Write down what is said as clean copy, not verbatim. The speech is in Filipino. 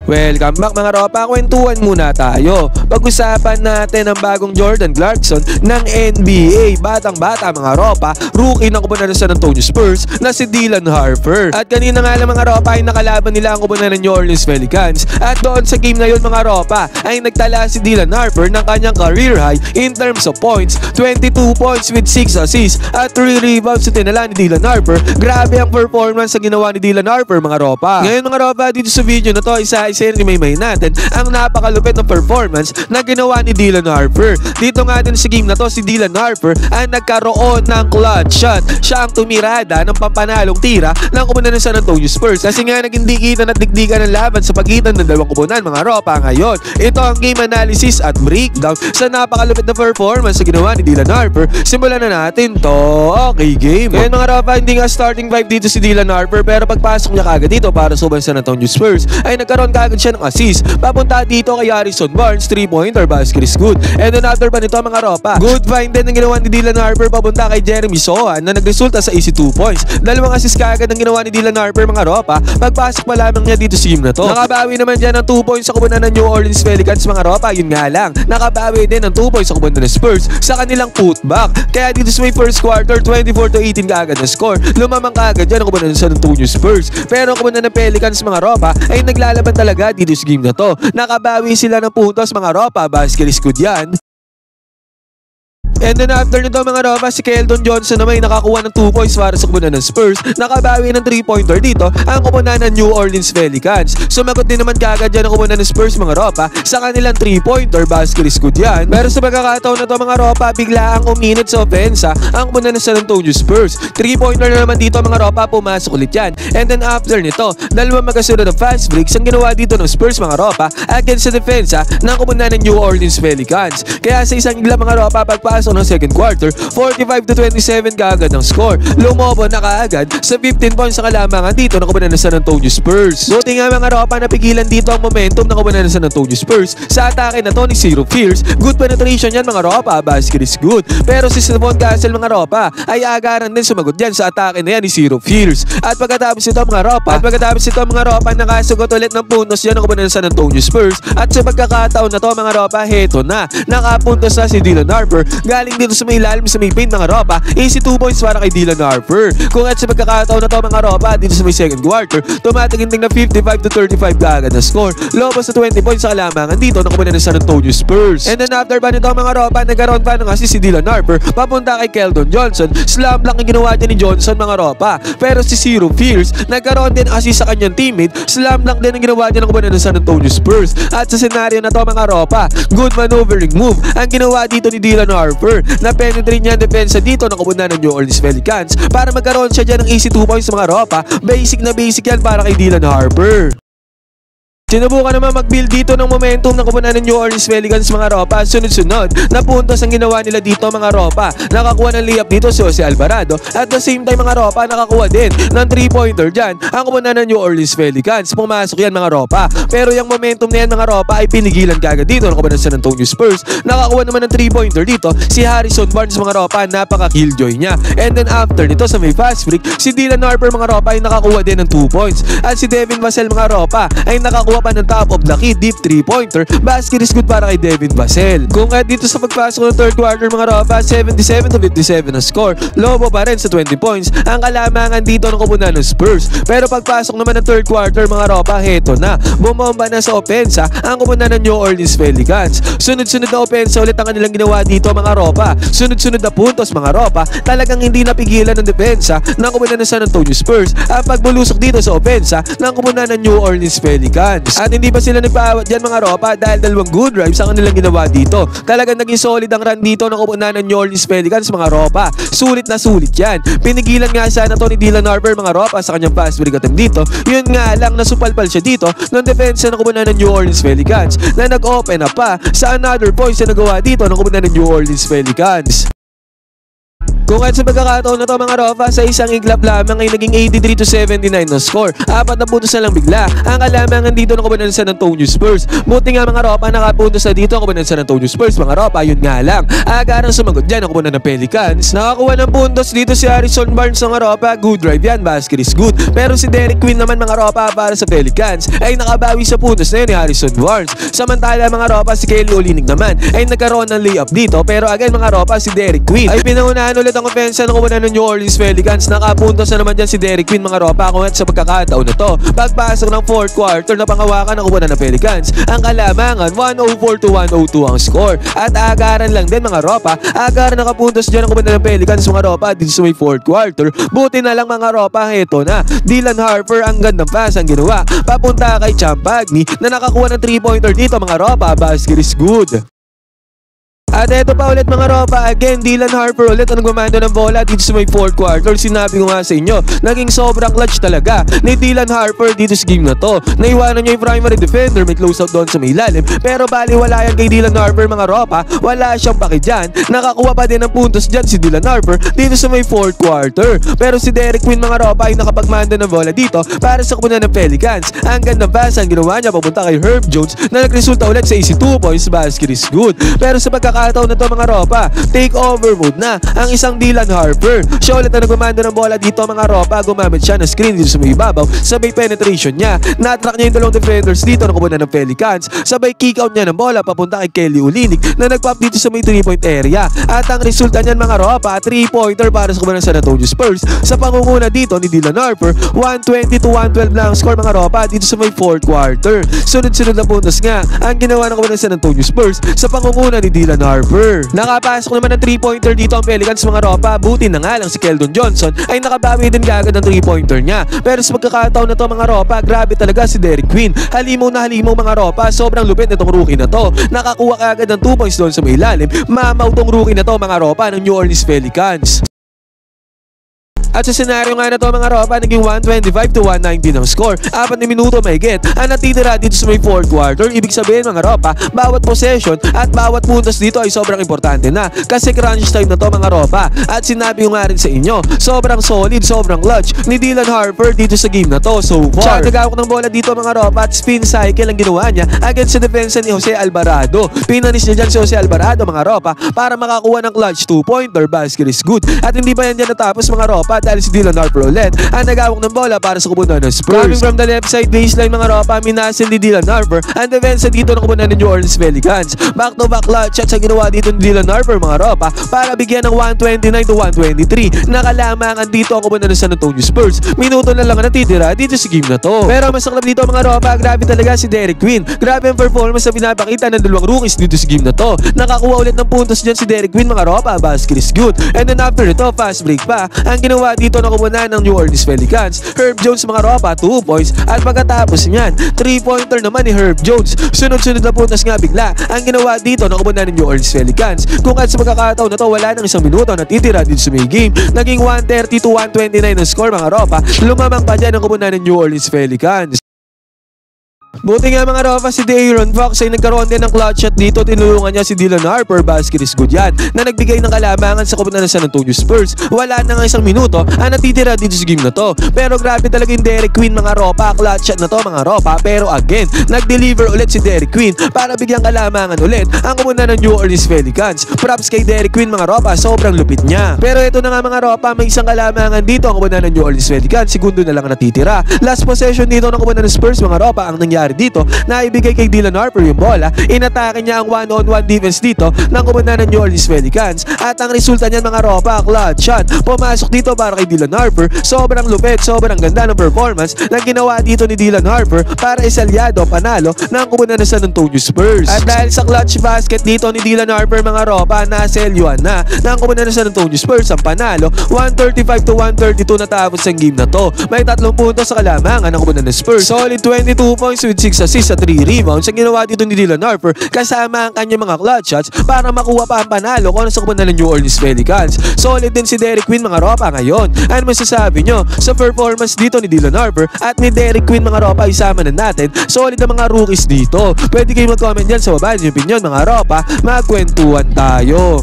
Welcome back mga ropa, kwentuhan muna tayo. Pag-usapan natin ang bagong Jordan Clarkson ng NBA. Batang-bata mga ropa, rookie ng kupunan ng San Antonio Spurs na si Dylan Harper. At kanina nga lang mga ropa ay nakalaban nila ang kupunan ng New Orleans Pelicans. At doon sa game na yun mga ropa ay nagtala si Dylan Harper ng kanyang career high in terms of points. 22 points with 6 assists at 3 rebounds sa tinala ni Dylan Harper. Grabe ang performance sa ginawa ni Dylan Harper mga ropa. Ngayon mga ropa, dito sa video na to isa-isa may natin ang napakalupit ng performance na ginawa ni Dylan Harper. Dito nga din sa game na to, si Dylan Harper ay nagkaroon ng clutch shot. Siya ang tumirada ng pampanalong tira ng kupunan ng San Antonio Spurs. Kasi nga naging dikitan at digdigan ng laban sa pagitan ng dalawang kupunan mga ropa. Ngayon, ito ang game analysis at breakdown sa napakalupit na performance na ginawa ni Dylan Harper. Simulan na natin to. Okay game. Ngayon mga ropa, hindi nga starting vibe dito si Dylan Harper, pero pagpasok niya kagad dito para sa San Antonio Spurs ay nagkaroon kagad siya ng assist. Papunta dito kay Harrison Barnes, 3-pointer, basket is good. And then after pa nito mga ropa, good find din ang ginawa ni Dylan Harper papunta kay Jeremy Sohan na nagresulta sa easy 2 points. Dalawang assist kagad ang ginawa ni Dylan Harper mga ropa. Pagpasok pa lamang niya dito sa game na to. Nakabawi naman dyan ng 2 points sa kupunan ng New Orleans Pelicans mga ropa. Yun nga lang, nakabawi din ng 2 points sa kupunan ng Spurs sa kanilang putback. Kaya dito sa may first quarter, 24-18 kagad na score. Lumamang kagad dyan ang kupunan ng San Antonio Spurs. Pero ang kupunan ng Pelicans mga ropa ay naglalaban talaga dito sa game na to. Nakabawi sila ng puntos mga ropa, basket is good yan. And then after nito mga ropa, si Keldon Johnson naman ay nakakuha ng 2 points para sa kupunan ng Spurs. Nakabawi ng 3-pointer dito ang kupunan ng New Orleans Pelicans. Sumagot din naman kagad dyan ang kupunan ng Spurs mga ropa sa kanilang 3-pointer, basket is good yan. Pero sa pagkakataon na to mga ropa, bigla ang uminit sa opensa ang kupunan ng San Antonio Spurs. 3-pointer na naman dito mga ropa, pumasok ulit yan. And then after nito, dalawang magkasunod ng fast breaks ang ginawa dito ng Spurs mga ropa against sa depensa ng kupunan ng New Orleans Pelicans. Kaya sa isang igla mga ropa, pagpasok ng second quarter, 45-27 kaagad ang score. Lumobo na kaagad sa 15 points sa kalamangan dito ng kupunan ng San Antonio Spurs. Buti nga mga ropa, napigilan dito ang momentum ng kupunan ng San Antonio Spurs sa atake na to ni Zero Fierce. Good penetration yan mga ropa, basket is good. Pero si Stephon Castle mga ropa ay agaran din sumagot yan sa atake na yan ni Zero Fierce. At pagkatapos ito mga ropa, nakasugot ulit ng puntos yan ng kupunan ng San Antonio Spurs. At sa pagkakataon na to mga ropa, heto na, nakapuntos na si Dylan Harper. Galing dito sa may ilalim sa may paint mga ropa, easy 2 points para kay Dylan Harper. Kung at sa pagkakataon na to mga ropa, dito sa may second quarter, tumataginting na 55-35 kaagad na score. Lobos sa 20 points sa kalamangan dito ng kupunan ng San Antonio Spurs. And then after pa nito mga ropa, nagkaroon pa ng assist si Dylan Harper papunta kay Keldon Johnson. Slam block ang ginawa niya ni Johnson mga ropa. Pero si Zero Fierce, nagkaroon din assist sa kanyang teammate. Slam block din ang ginawa niya ng kupunan ng San Antonio Spurs. At sa senaryo na to mga ropa, good maneuvering move ang ginawa dito ni Dylan Harper. Na-penetrate niya ang depensa dito ng kupunan ng New Orleans Pelicans para magkaroon siya dyan ng easy 2 points mga ropa. Basic na basic yan para kay Dylan Harper. Sinubukan naman mag-build dito ng momentum ng kupunan ng New Orleans Pelicans mga ropa. Sunod-sunod na puntos ang ginawa nila dito mga ropa. Nakakuha ng layup dito si Jose Alvarado. At the same time mga ropa, nakakuha din ng 3-pointer dyan ang kupunan ng New Orleans Pelicans. Pumasok yan mga ropa. Pero yung momentum na yan mga ropa ay pinigilan kagad dito ng kupunan ng San Antonio Spurs. Nakakuha naman ng 3-pointer dito si Harrison Barnes mga ropa. Napaka-killjoy niya. And then after nito sa may fast break, si Dylan Harper mga ropa ay nakakuha din ng 2 points. At si Devin Vassell mga ropa ay nakakuha pa ng top of the key, deep 3-pointer, basket is good para kay Devin Vassell. Kung at dito sa pagpasok ng third quarter mga ropa, 77-57 na score. Lobo pa rin sa 20 points ang kalamangan dito ng kupunan ng Spurs. Pero pagpasok naman ng third quarter mga ropa, heto na, bumomba na sa opensa ang kupunan ng New Orleans Pelicans. Sunod-sunod na opensa ulit ang kanilang ginawa dito mga ropa. Sunod-sunod na puntos mga ropa, talagang hindi napigilan ng depensa ng kupunan ng San Antonio Spurs ang pagbulusok dito sa opensa ng kupunan ng New Orleans Pelicans. At hindi pa sila nagpaawat dyan mga ropa dahil dalawang good drives ang kanilang ginawa dito. Talagang naging solid ang run dito ng kupunan ng New Orleans Pelicans mga ropa. Sulit na sulit yan. Pinigilan nga sana to ni Dylan Harper mga ropa sa kanyang fast break attempt dito. Yun nga lang, nasupalpal siya dito ng depensa ng kupunan ng New Orleans Pelicans na nag-open up pa sa another points na nagawa dito ng kupunan ng New Orleans Pelicans. Kung at sa pagkakataon na to mga ropa, sa isang iglap lamang ay naging 83-79 na score. 4 na puntos na lang bigla ang kalamangan dito ng kupunan ng San Antonio Spurs. Buti nga mga ropa, nakapuntos na dito ang kupunan ng San Antonio Spurs mga ropa. Yun nga lang, agarang sumagot dyan ang kupunan ng Pelicans. Nakakuha ng puntos dito si Harrison Barnes mga ropa. Good drive yan, basket is good. Pero si Derek Quinn naman mga ropa para sa Pelicans ay nakabawi sa puntos na yun ni Harrison Barnes. Samantala mga ropa, si Kelly Olynyk naman ay nagkaroon ng layup dito. Pero again mga ropa, si Derek Quinn ay pinangunahan ulit ang opensa ng kupunan ng New Orleans Pelicans. Nakapuntos na naman dyan si Derek Quinn mga ropa. Kung at sa pagkakataon na to, pagpasok ng 4th quarter na pangawakan ng kupunan ng Pelicans, ang kalamangan 104-102 ang score. At agaran lang din mga ropa, agaran nakapuntos dyan ang kupunan ng Pelicans mga ropa dito sa may 4th quarter. Buti na lang mga ropa, heto na Dylan Harper, ang gandang pass ang ginawa papunta kay Champagny na nakakuha ng 3-pointer dito mga ropa. Basket is good. At eto pa ulit mga ropa, again Dylan Harper ulit ang nagmamando ng bola dito sa may 4th quarter. Sinabi ko nga sa inyo, naging sobrang clutch talaga ni Dylan Harper dito sa game na to. Naiwanan niya yung primary defender, may closeout doon sa may ilalim, pero baliwala yan kay Dylan Harper mga ropa. Wala siyang paki dyan, nakakuha pa din ng puntos dyan si Dylan Harper dito sa may 4th quarter. Pero si Derek Quinn mga ropa ay nakapagmando ng bola dito para sa kupunan ng Pelicans. Ang gandang pass ang ginawa niya papunta kay Herb Jones na nagresulta ulit sa easy 2 points. Basket is good. Pero sa pagkakataon na to mga ropa, take over mode na ang isang Dylan Harper. Siya ulit na nagmamando ng bola dito mga ropa. Gumamit siya ng screen dito sa may ibabaw. Sabay penetration niya, na-attract niya yung dalawang defenders dito na kupunan ng Pelicans. Sabay kick out niya ng bola papunta kay Kelly Olynyk na nagpop dito sa may 3-point area. At ang resulta niyan mga ropa, 3-pointer para sa kupunan ng San Antonio Spurs sa pangunguna dito ni Dylan Harper. 120-112 lang ang score mga ropa dito sa may 4th quarter. Sunod-sunod na puntos nga ang ginawa ng kupunan ng San Antonio Spurs sa pangunguna ni Dylan Harper. Nakapasok naman ng 3-pointer dito ang Pelicans mga ropa. Buti na nga lang si Keldon Johnson ay nakabawi din kaagad ng 3-pointer niya. Pero sa pagkakataon na to mga ropa, grabe talaga si Derek Quinn. Halimaw na halimaw mga ropa. Sobrang lupit nitong rookie na to. Nakakuha kaagad ng 2 points doon sa may ilalim. Mamaw tong rookie na to mga ropa ng New Orleans Pelicans. At sa senaryo nga na to mga ropa, naging 125-119 ang score. 4 na minuto mahigit ang natitira dito sa may 4th quarter. Ibig sabihin mga ropa, bawat possession at bawat puntos dito ay sobrang importante na. Kasi crunch time na to mga ropa. At sinabi ko nga rin sa inyo, sobrang solid, sobrang clutch ni Dylan Harper dito sa game na to so far. Siya nagawak ng bola dito mga ropa at spin cycle ang ginawa niya against sa depensa ni Jose Alvarado. Pinanis niya dyan si Jose Alvarado mga ropa para makakuha ng clutch 2-pointer. Basket is good. At hindi pa yan dyan natapos mga ropa dahil si Dylan Harper ulit ang nagawak ng bola para sa kupunan ng Spurs. Coming from the left side baseline mga ropa, minasin ni Dylan Harper ang defensa dito ng kupunan ng New Orleans Pelicans. Back to back clutch at sa ginawa dito ni Dylan Harper mga ropa para bigyan ng 129-123 nakalamangan dito ang kupunan ng San Antonio Spurs. Minuto na lang ang natitira dito sa game na to. Pero masaklap dito mga ropa, grabe talaga si Derek Quinn. Grabe ang performance na pinapakita ng dalawang rookies dito sa game na to. Nakakuha ulit ng puntos dyan si Derek Quinn mga ropa. Basket is good. And then after ito, fast break pa ang ginawa dito ng kupunan ng New Orleans Pelicans. Herb Jones mga ropa, 2 points. At pagkatapos niyan, 3-pointer naman ni Herb Jones. Sunod-sunod na puntos nga bigla ang ginawa dito ng kupunan ng New Orleans Pelicans. Kung at sa pagkakataon na to, wala nang isang minuto natitira dito sa may game. Naging 130-129 ang score mga ropa. Lumamang pa dyan ang kupunan ng New Orleans Pelicans. Buti nga mga ropa, si De'Aaron Fox ay nagkaroon din ng clutch shot dito. Tinulungan niya si Dylan Harper. Basket is good yan na nagbigay ng kalamangan sa kupunan ng San Antonio Spurs. Wala na nga isang minuto ang natitira dito sa game na to. Pero grabe talaga yung Derek Quinn mga ropa. Clutch shot na to mga ropa. Pero again, nag-deliver ulit si Derek Quinn para bigyang kalamangan ulit ang kupunan ng New Orleans Pelicans. Props kay Derek Quinn mga ropa, sobrang lupit niya. Pero ito na nga mga ropa, may isang kalamangan dito ang kupunan ng New Orleans Pelicans. Segundo na lang ang natitira. Last possession dito ng kupunan ng Spurs mga ropa. Ang nangyari dito, naibigay kay Dylan Harper yung bola. Inatake niya ang one-on-one defense dito ng kupunan ng New Orleans Pelicans. At ang resulta niyan mga ropa, clutch shot. Pumasok dito para kay Dylan Harper. Sobrang lupit, sobrang ganda ng performance na ginawa dito ni Dylan Harper para isalyado panalo ng kupunan ng San Antonio Spurs. At dahil sa clutch basket dito ni Dylan Harper mga ropa, naselyuan na ng kupunan ng San Antonio Spurs ang panalo. 135-132 natapos ang game na to. May 3 puntos sa kalamangan ng kupunan ng Spurs. Solid 22 points with 6 assists sa 3 rebounds ang ginawa dito ni Dylan Harper kasama ang kanyang mga clutch shots para makuha pa ang panalo kung ano sa kupunan ng New Orleans Pelicans. Solid din si Derek Quinn mga ropa ngayon. Ano masasabi nyo sa performance dito ni Dylan Harper at ni Derek Quinn mga ropa? Isama na natin. Solid ang mga rookies dito. Pwede kayo mag-comment dyan sa baba yung opinion mga ropa. Magkwentuhan tayo.